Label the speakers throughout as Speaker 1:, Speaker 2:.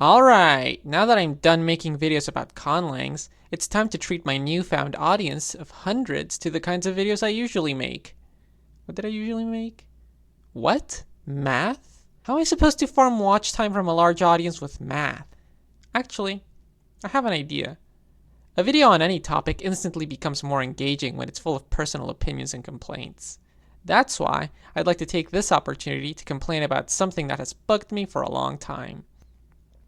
Speaker 1: Alright, now that I'm done making videos about conlangs, it's time to treat my newfound audience of hundreds to the kinds of videos I usually make. What did I usually make? What? Math? How am I supposed to farm watch time from a large audience with math? Actually, I have an idea. A video on any topic instantly becomes more engaging when it's full of personal opinions and complaints. That's why I'd like to take this opportunity to complain about something that has bugged me for a long time.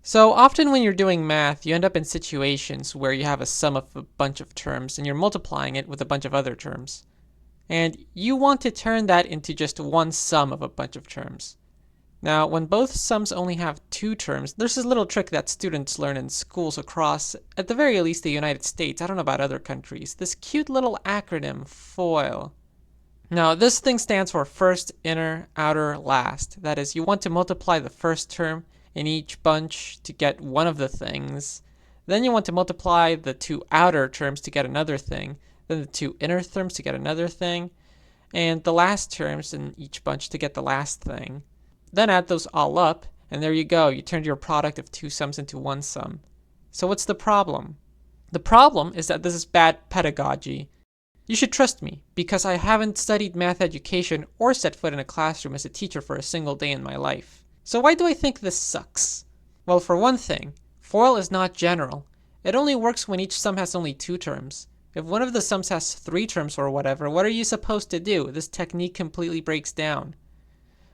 Speaker 1: So often when you're doing math, you end up in situations where you have a sum of a bunch of terms and you're multiplying it with a bunch of other terms. And you want to turn that into just one sum of a bunch of terms. Now, when both sums only have two terms, there's this little trick that students learn in schools across, at the very least, the United States. I don't know about other countries. This cute little acronym, FOIL. Now, this thing stands for first, inner, outer, last. That is, you want to multiply the first term in each bunch to get one of the things. Then you want to multiply the two outer terms to get another thing. Then the two inner terms to get another thing. And the last terms in each bunch to get the last thing. Then add those all up, and there you go. You turned your product of two sums into one sum. So what's the problem? The problem is that this is bad pedagogy. You should trust me, because I haven't studied math education or set foot in a classroom as a teacher for a single day in my life. So why do I think this sucks? Well, for one thing, FOIL is not general. It only works when each sum has only two terms. If one of the sums has three terms or whatever, what are you supposed to do? This technique completely breaks down.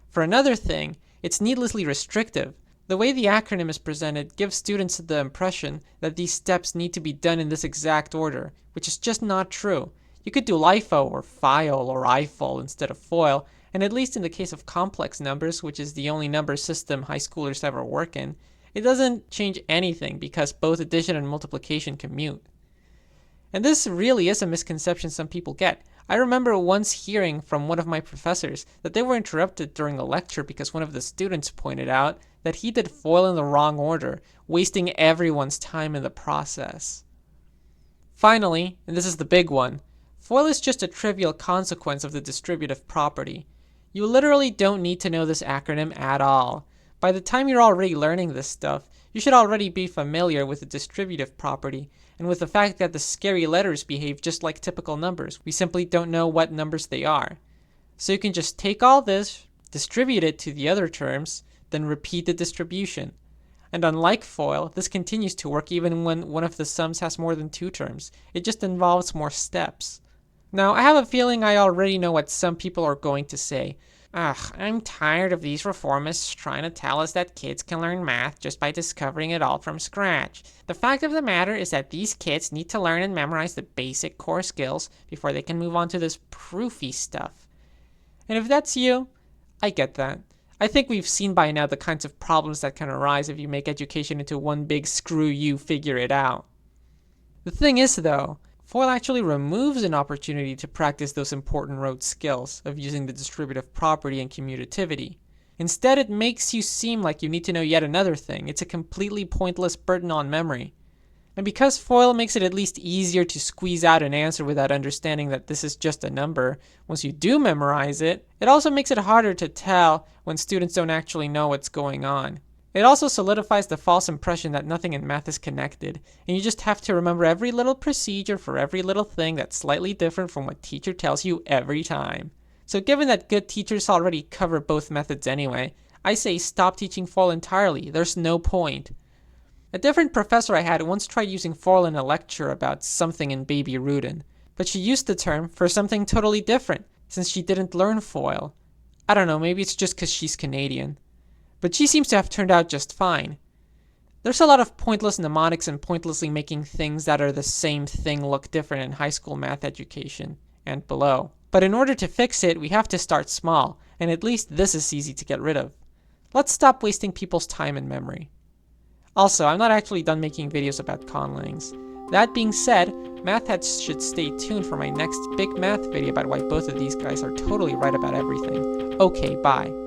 Speaker 1: For another thing, it's needlessly restrictive. The way the acronym is presented gives students the impression that these steps need to be done in this exact order, which is just not true. You could do LIFO or FIOL or IFOL instead of FOIL, and at least in the case of complex numbers, which is the only number system high schoolers ever work in, it doesn't change anything because both addition and multiplication commute. And this really is a misconception some people get. I remember once hearing from one of my professors that they were interrupted during a lecture because one of the students pointed out that he did FOIL in the wrong order, wasting everyone's time in the process. Finally, and this is the big one, FOIL is just a trivial consequence of the distributive property. You literally don't need to know this acronym at all. By the time you're already learning this stuff, you should already be familiar with the distributive property and with the fact that the scary letters behave just like typical numbers. We simply don't know what numbers they are. So you can just take all this, distribute it to the other terms, then repeat the distribution. And unlike FOIL, this continues to work even when one of the sums has more than two terms. It just involves more steps. Now, I have a feeling I already know what some people are going to say. Ugh, I'm tired of these reformists trying to tell us that kids can learn math just by discovering it all from scratch. The fact of the matter is that these kids need to learn and memorize the basic core skills before they can move on to this proofy stuff. And if that's you, I get that. I think we've seen by now the kinds of problems that can arise if you make education into one big screw you figure it out. The thing is though, FOIL actually removes an opportunity to practice those important rote skills of using the distributive property and commutativity. Instead, it makes you seem like you need to know yet another thing. It's a completely pointless burden on memory. And because FOIL makes it at least easier to squeeze out an answer without understanding that this is just a number, once you do memorize it, it also makes it harder to tell when students don't actually know what's going on. It also solidifies the false impression that nothing in math is connected, and you just have to remember every little procedure for every little thing that's slightly different from what teacher tells you every time. So given that good teachers already cover both methods anyway, I say stop teaching FOIL entirely. There's no point. A different professor I had once tried using FOIL in a lecture about something in Baby Rudin, but she used the term for something totally different, since she didn't learn FOIL. I don't know, maybe it's just because she's Canadian. But she seems to have turned out just fine. There's a lot of pointless mnemonics and pointlessly making things that are the same thing look different in high school math education and below. But in order to fix it, we have to start small, and at least this is easy to get rid of. Let's stop wasting people's time and memory. Also, I'm not actually done making videos about conlangs. That being said, math heads should stay tuned for my next big math video about why both of these guys are totally right about everything. Okay, bye.